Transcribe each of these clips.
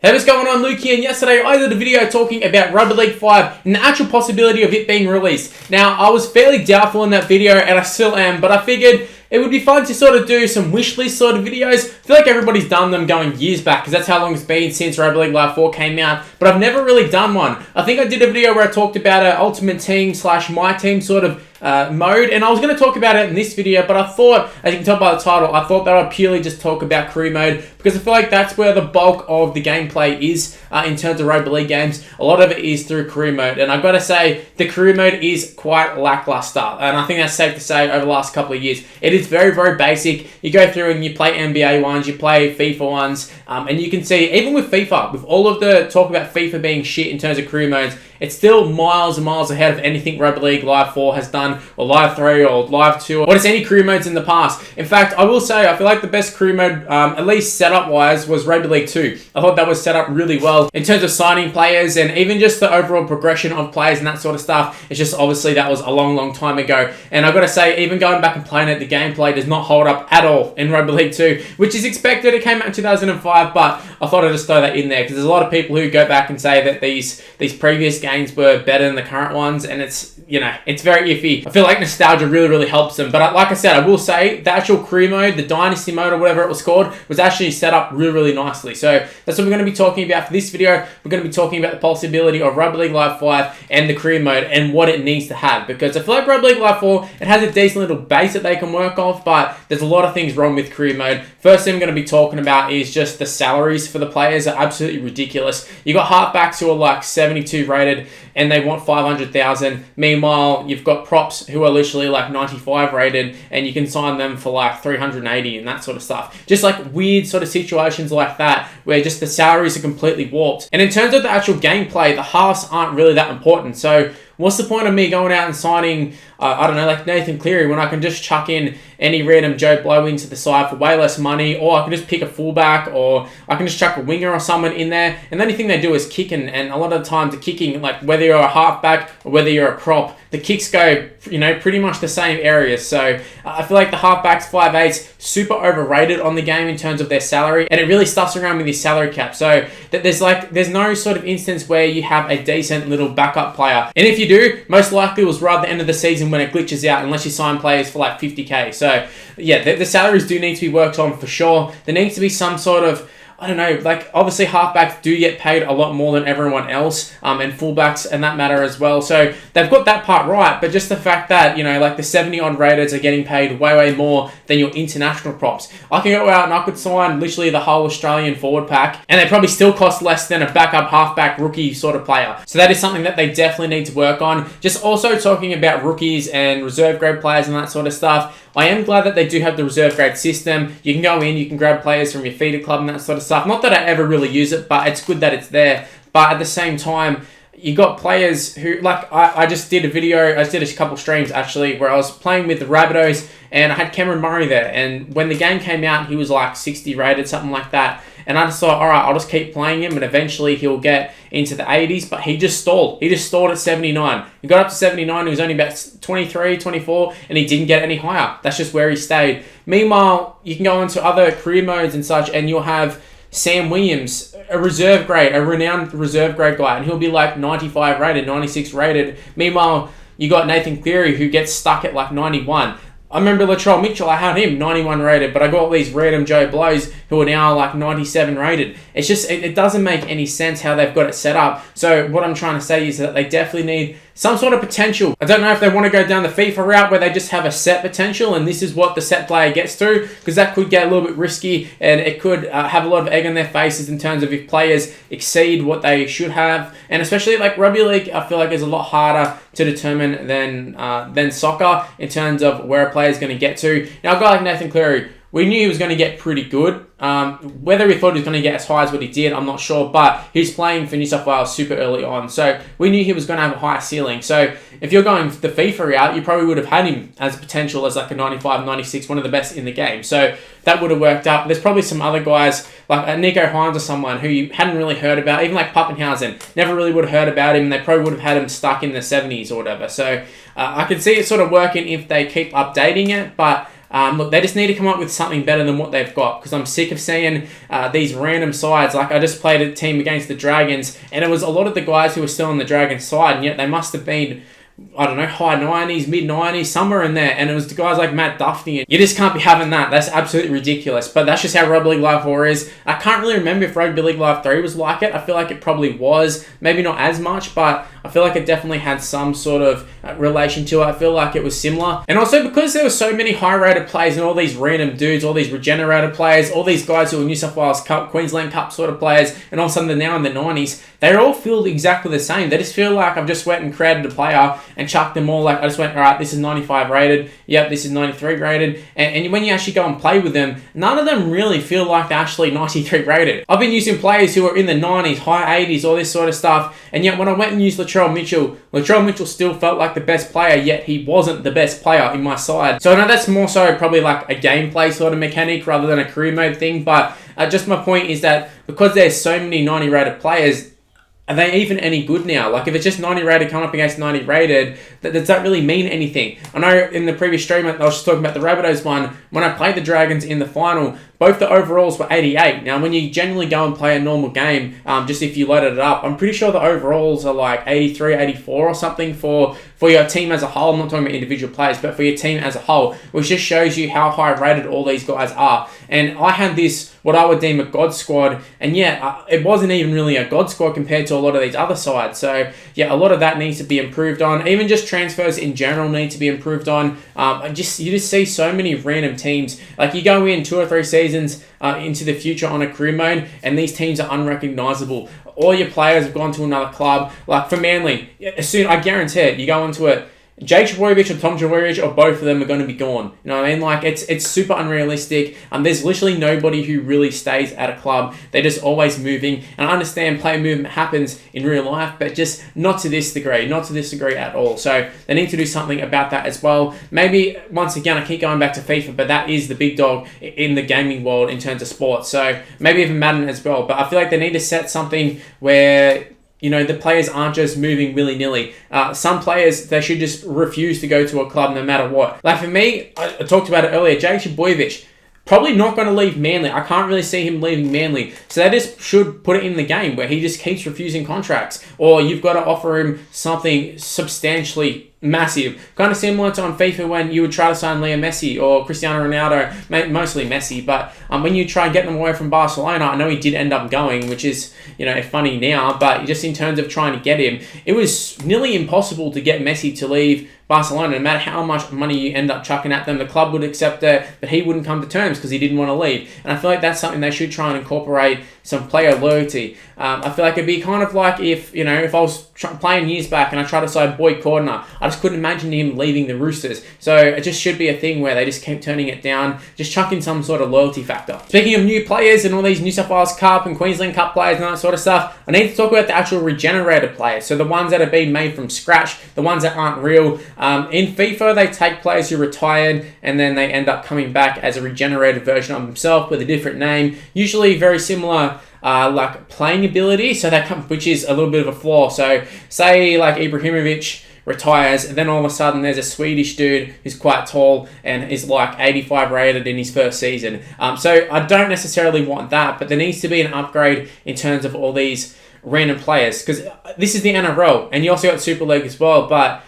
Hey, what's going on? Luke here, and yesterday I did a video talking about Rugby League 5 and the actual possibility of it being released. Now, I was fairly doubtful in that video, and I still am, but I figured it would be fun to sort of do some wish list sort of videos. I feel like everybody's done them going years back, because that's how long it's been since Rugby League Live 4 came out, but I've never really done one. I think I did a video where I talked about an Ultimate Team / My Team sort of mode, and I was going to talk about it in this video, but I thought, as you can tell by the title, I thought that I'd purely just talk about crew mode, because I feel like that's where the bulk of the gameplay is in terms of Rugby League games. A lot of it is through crew mode, and I've got to say, the crew mode is quite lackluster, and I think that's safe to say over the last couple of years. It is very, very basic. You go through and you play NBA ones, you play FIFA ones, and you can see, even with FIFA, with all of the talk about FIFA being shit in terms of crew modes, it's still miles and miles ahead of anything Rugby League Live 4 has done, or Live 3, or Live 2, or just any crew modes in the past. In fact, I will say, I feel like the best crew mode, at least setup-wise, was Rugby League 2. I thought that was set up really well in terms of signing players, and even just the overall progression of players and that sort of stuff. It's just, obviously, that was a long, long time ago. And I've got to say, even going back and playing it, the gameplay does not hold up at all in Rugby League 2, which is expected. It came out in 2005, but I thought I'd just throw that in there, because there's a lot of people who go back and say that these previous games were better than the current ones, and it's, you know, it's very iffy. I feel like nostalgia really, really helps them. But like I said, I will say, the actual crew mode, the Dynasty mode, or whatever it was called, was actually set up really, really nicely. So that's what we're going to be talking about for this video. We're going to be talking about the possibility of Rugby League Live 5 and the crew mode and what it needs to have. Because I feel like Rugby League Live 4, it has a decent little base that they can work off, but there's a lot of things wrong with crew mode. First thing I'm going to be talking about is just the salaries for the players are absolutely ridiculous. You got halfbacks who are like 72 rated and they want 500,000. Meanwhile, you've got props who are literally like 95 rated and you can sign them for like 380 and that sort of stuff. Just like weird sort of situations like that where just the salaries are completely warped. And in terms of the actual gameplay, the halves aren't really that important. So what's the point of me going out and signing, I don't know, like Nathan Cleary, when I can just chuck in any random Joe Blow into the side for way less money, or I can just pick a fullback, or I can just chuck a winger or someone in there, and the only thing they do is kick, and a lot of the time the kicking, like whether you're a halfback or whether you're a prop, the kicks go, you know, pretty much the same areas. So I feel like the halfbacks, 5'8", super overrated on the game in terms of their salary, and it really stuffs around with your salary cap. So that there's no sort of instance where you have a decent little backup player, and if you do, most likely it was right at the end of the season when it glitches out, unless you sign players for like 50k. So yeah, the salaries do need to be worked on for sure. There needs to be some sort of, I don't know, like obviously halfbacks do get paid a lot more than everyone else, and fullbacks and that matter as well. So they've got that part right, but just the fact that, you know, like the 70 odd rateds are getting paid way, way more than your international props. I can go out and I could sign literally the whole Australian forward pack, and they probably still cost less than a backup halfback rookie sort of player. So that is something that they definitely need to work on. Just also talking about rookies and reserve grade players and that sort of stuff, I am glad that they do have the reserve grade system. You can go in, you can grab players from your feeder club and that sort of stuff. Not that I ever really use it, but it's good that it's there. But at the same time, you got players who, like, I just did a video, I just did a couple streams actually, where I was playing with the Rabbitohs, and I had Cameron Murray there. And when the game came out, he was like 60 rated, something like that. And I just thought, all right, I'll just keep playing him, and eventually he'll get into the 80s. But he just stalled. He just stalled at 79. He got up to 79. He was only about 23, 24, and he didn't get any higher. That's just where he stayed. Meanwhile, you can go into other career modes and such, and you'll have Sam Williams, a reserve grade, a renowned reserve grade guy, and he'll be like 95 rated, 96 rated. Meanwhile, you got Nathan Cleary, who gets stuck at like 91. I remember Latrell Mitchell, I had him 91 rated, but I got all these random Joe Blows who are now like 97 rated. It's just, it doesn't make any sense how they've got it set up. So what I'm trying to say is that they definitely need some sort of potential. I don't know if they want to go down the FIFA route where they just have a set potential and this is what the set player gets to, because that could get a little bit risky and it could have a lot of egg on their faces in terms of if players exceed what they should have. And especially like Rugby League, I feel like is a lot harder to determine than soccer in terms of where a player is going to get to. Now, a guy like Nathan Cleary, we knew he was going to get pretty good. Whether we thought he was going to get as high as what he did, I'm not sure, but he's playing for New South Wales super early on, so we knew he was going to have a higher ceiling. So if you're going the FIFA route, you probably would have had him as potential as like a 95, 96, one of the best in the game. So that would have worked out. There's probably some other guys like Nico Hines or someone who you hadn't really heard about, even like Pappenhausen, never really would have heard about him, and they probably would have had him stuck in the 70s or whatever. So I can see it sort of working if they keep updating it, but look, they just need to come up with something better than what they've got, because I'm sick of seeing these random sides. Like, I just played a team against the Dragons, and it was a lot of the guys who were still on the Dragons side, and yet they must have been, I don't know, high 90s, mid 90s, somewhere in there. And it was the guys like Matt Duffy. And you just can't be having that. That's absolutely ridiculous. But that's just how Rugby League Live 4 is. I can't really remember if Rugby League Live 3 was like it. I feel like it probably was. Maybe not as much, but I feel like it definitely had some sort of relation to it. I feel like it was similar. And also because there were so many high-rated players and all these random dudes, all these Regenerator players, all these guys who are New South Wales Cup, Queensland Cup sort of players, and all of a sudden they're now in the 90s, they all feel exactly the same. They just feel like I've just went and created a player and chucked them all. Like, I just went, all right, this is 95 rated. Yep, this is 93 rated. And when you actually go and play with them, none of them really feel like they're actually 93 rated. I've been using players who are in the 90s, high 80s, all this sort of stuff. And yet when I went and used Latrell Mitchell still felt like the best player, yet he wasn't the best player in my side. So I know that's more so probably like a gameplay sort of mechanic rather than a career mode thing. But just my point is that because there's so many 90 rated players, are they even any good now? Like, if it's just 90 rated coming up against 90 rated, does that really mean anything? I know in the previous stream, I was just talking about the Rabbitohs one. When I played the Dragons in the final, both the overalls were 88. Now, when you generally go and play a normal game, just if you loaded it up, I'm pretty sure the overalls are like 83, 84 or something for your team as a whole. I'm not talking about individual players, but for your team as a whole, which just shows you how high rated all these guys are. And I had this, what I would deem a God squad, and yet it wasn't even really a God squad compared to a lot of these other sides. So yeah, a lot of that needs to be improved on. Even just transfers in general need to be improved on. You just see so many random teams. Like, you go in 2 or 3 seasons into the future on a career mode, and these teams are unrecognizable. All your players have gone to another club. Like for Manly, soon, I guarantee it, you go into it, Jake Trbojevic or Tom Trbojevic, or both of them are going to be gone. You know what I mean? Like, it's super unrealistic. There's literally nobody who really stays at a club. They're just always moving. And I understand player movement happens in real life, but just not to this degree. Not to this degree at all. So they need to do something about that as well. Maybe, once again, I keep going back to FIFA, but that is the big dog in the gaming world in terms of sports. So maybe even Madden as well. But I feel like they need to set something where, you know, the players aren't just moving willy-nilly. Some players, they should just refuse to go to a club no matter what. Like for me, I talked about it earlier, Jake Trbojevic, probably not going to leave Manly. I can't really see him leaving Manly. So they just should put it in the game where he just keeps refusing contracts. Or you've got to offer him something substantially massive. Kind of similar to on FIFA when you would try to sign Leo Messi or Cristiano Ronaldo, mostly Messi, but when you try and get them away from Barcelona, I know he did end up going, which is, you know, funny now, but just in terms of trying to get him, it was nearly impossible to get Messi to leave Barcelona. No matter how much money you end up chucking at them, the club would accept it, but he wouldn't come to terms because he didn't want to leave. And I feel like that's something they should try and incorporate, some player loyalty. I feel like it'd be kind of like if I was playing years back and I tried to sign Boyd Cordner, I just couldn't imagine him leaving the Roosters. So it just should be a thing where they just keep turning it down, just chuck in some sort of loyalty factor. Speaking of new players and all these New South Wales Cup and Queensland Cup players and all that sort of stuff, I need to talk about the actual Regenerator players. So the ones that have been made from scratch, the ones that aren't real. In FIFA, they take players who retired and then they end up coming back as a regenerated version of themselves with a different name, usually very similar like playing ability, so which is a little bit of a flaw. So say like Ibrahimovic retires, and then all of a sudden there's a Swedish dude who's quite tall and is like 85 rated in his first season. So I don't necessarily want that, but there needs to be an upgrade in terms of all these random players, because this is the NRL, and you also got Super League as well, but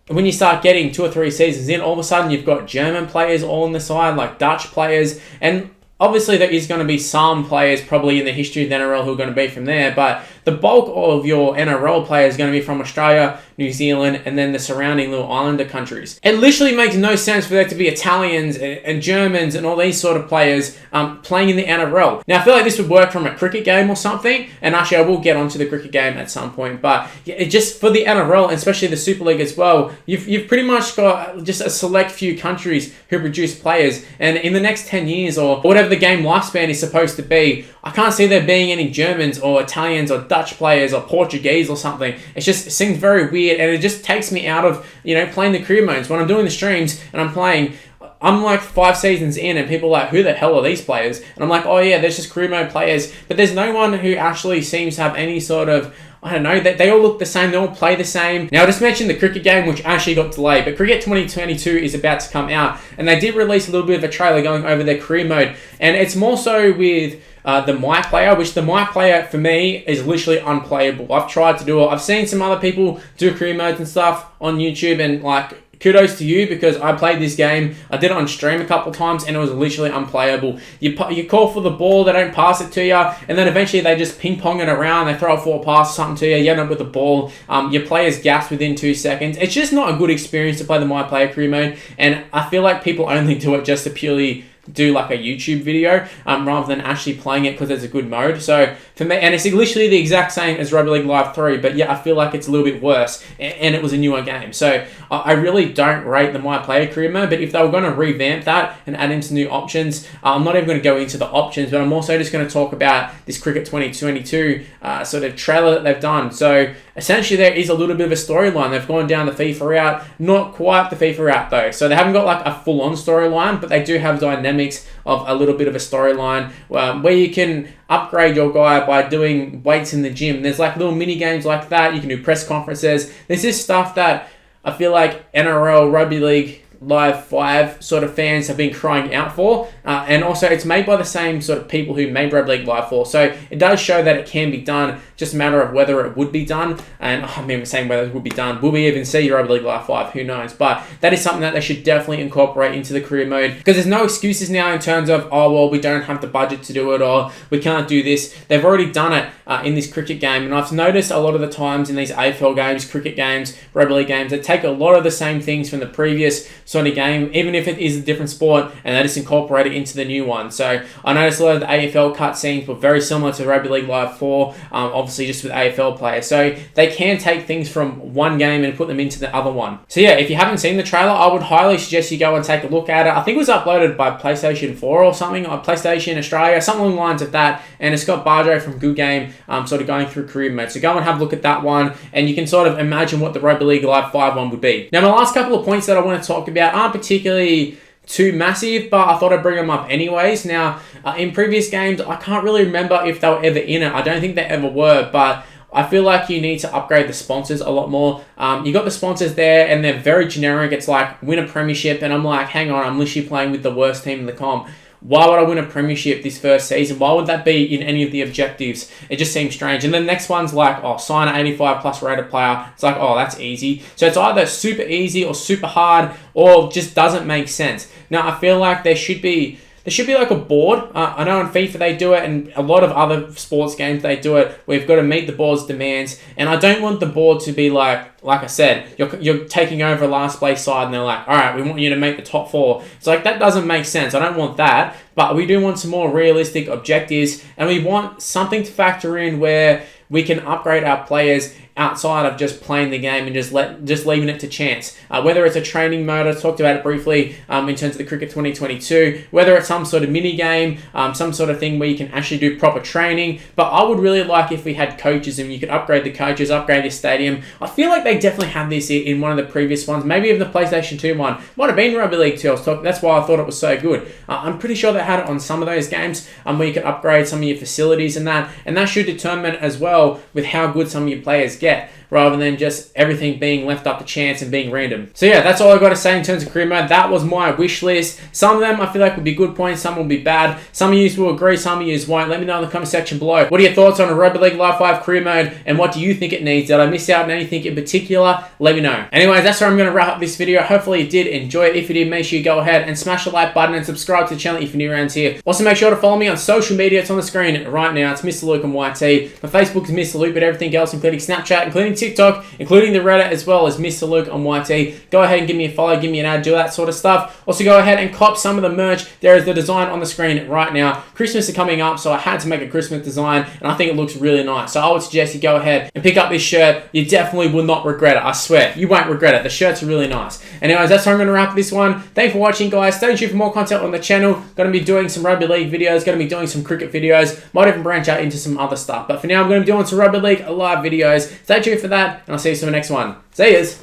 when you start getting 2 or 3 seasons in, all of a sudden you've got German players all on the side, like Dutch players, and obviously there is going to be some players probably in the history of the NRL who are going to be from there, but the bulk of your NRL players is going to be from Australia, New Zealand, and then the surrounding little islander countries. It literally makes no sense for there to be Italians and Germans and all these sort of players playing in the NRL. Now, I feel like this would work from a cricket game or something, and actually I will get onto the cricket game at some point, but it just for the NRL, and especially the Super League as well, you've pretty much got just a select few countries who produce players, and in the next 10 years or whatever the game lifespan is supposed to be, I can't see there being any Germans or Italians or Dutch players or Portuguese or something. It seems very weird, and it just takes me out of, playing the career modes. When I'm doing the streams and I'm playing, I'm like 5 seasons in and people are like, who the hell are these players? And I'm like, oh yeah, there's just career mode players. But there's no one who actually seems to have any sort of, I don't know, they all look the same, they all play the same. Now, I just mentioned the cricket game, which actually got delayed, but Cricket 2022 is about to come out, and they did release a little bit of a trailer going over their career mode, and it's more so with the My Player, which the My Player, for me, is literally unplayable. I've tried to do it. I've seen some other people do career modes and stuff on YouTube, and like, kudos to you, because I played this game. I did it on stream a couple times and it was literally unplayable. You call for the ball, they don't pass it to you, and then eventually they just ping pong it around. They throw a 4 pass or something to you. You end up with the ball. Your player's gassed within 2 seconds. It's just not a good experience to play the My Player career mode, and I feel like people only do it just to purely do like a YouTube video rather than actually playing it because it's a good mode. So for me, and it's literally the exact same as Rugby League Live 3, but yeah, I feel like it's a little bit worse, and it was a newer game. So I really don't rate the My Player career mode, but if they were going to revamp that and add in some new options, I'm not even going to go into the options, but I'm also just going to talk about this Cricket 2022 sort of trailer that they've done. So essentially there is a little bit of a storyline. They've gone down the FIFA route, not quite the FIFA route though. So they haven't got like a full-on storyline, but they do have dynamics of a little bit of a storyline where you can upgrade your guy by doing weights in the gym. There's like little mini games like that. You can do press conferences. There's this stuff that I feel like NRL, Rugby League Live 5 sort of fans have been crying out for, and also it's made by the same sort of people who made Rugby League Live 4, so it does show that it can be done, just a matter of whether it would be done. And I mean, saying whether it would be done, will we even see Rugby League Live 5, who knows? But that is something that they should definitely incorporate into the career mode, because there's no excuses now in terms of, oh well, we don't have the budget to do it, or we can't do this. They've already done it in this cricket game, and I've noticed a lot of the times in these AFL games, cricket games, Rugby League games, they take a lot of the same things from the previous sort of game, even if it is a different sport, and they just incorporate it into the new one. So I noticed a lot of the AFL cutscenes were very similar to Rugby League Live 4, obviously just with AFL players. So they can take things from one game and put them into the other one. So yeah, if you haven't seen the trailer, I would highly suggest you go and take a look at it. I think it was uploaded by PlayStation 4 or something, or PlayStation Australia, something along the lines of that, and it's got Barjo from Good Game sort of going through career mode. So go and have a look at that one, and you can sort of imagine what the Rugby League Live 5 one would be. Now, my last couple of points that I want to talk about aren't particularly too massive, but I thought I'd bring them up anyways. Now, in previous games, I can't really remember if they were ever in it. I don't think they ever were, but I feel like you need to upgrade the sponsors a lot more. You got the sponsors there, and they're very generic. It's like, win a premiership, and I'm like, hang on, I'm literally playing with the worst team in the comp. Why would I win a premiership this first season? Why would that be in any of the objectives? It just seems strange. And then the next one's like, oh, sign an 85 plus rated player. It's like, oh, that's easy. So it's either super easy or super hard, or just doesn't make sense. Now, I feel like there should be like a board. I know in FIFA they do it, and a lot of other sports games they do it, where you've got to meet the board's demands. And I don't want the board to be like I said, you're taking over a last place side, and they're like, all right, we want you to make the top 4. It's like, that doesn't make sense. I don't want that. But we do want some more realistic objectives, and we want something to factor in where we can upgrade our players outside of just playing the game and just leaving it to chance. Whether it's a training mode, I talked about it briefly in terms of the Cricket 2022, whether it's some sort of mini game, some sort of thing where you can actually do proper training. But I would really like if we had coaches and you could upgrade the coaches, upgrade your stadium. I feel like they definitely had this in one of the previous ones, maybe even the PlayStation 2 one. Might have been Rugby League 2. That's why I thought it was so good. I'm pretty sure they had it on some of those games where you could upgrade some of your facilities and that should determine as well with how good some of your players get, rather than just everything being left up to chance and being random. So yeah, that's all I've got to say in terms of career mode. That was my wish list. Some of them I feel like would be good points, some will be bad. Some of you will agree, some of you won't. Let me know in the comment section below. What are your thoughts on a Rugby League Live 5 career mode, and what do you think it needs? Did I miss out on anything in particular? Let me know. Anyways, that's where I'm going to wrap up this video. Hopefully you did enjoy it. If you did, make sure you go ahead and smash the like button and subscribe to the channel if you're new around here. Also, make sure to follow me on social media. It's on the screen right now. It's Mr. Luke on YT. My Facebook is Mr. Luke, but everything else, including Snapchat, including TikTok, including the Reddit, as well as Mr. Luke on YT. Go ahead and give me a follow, give me an ad, do that sort of stuff. Also, go ahead and cop some of the merch. There is the design on the screen right now. Christmas is coming up, so I had to make a Christmas design, and I think it looks really nice. So I would suggest you go ahead and pick up this shirt. You definitely will not regret it. I swear. You won't regret it. The shirts are really nice. Anyways, that's how I'm going to wrap this one. Thanks for watching, guys. Stay tuned for more content on the channel. Going to be doing some Rugby League videos. Going to be doing some cricket videos. Might even branch out into some other stuff. But for now, I'm going to be doing some Rugby League live videos. Stay tuned for that, and I'll see you in the next one. See yous.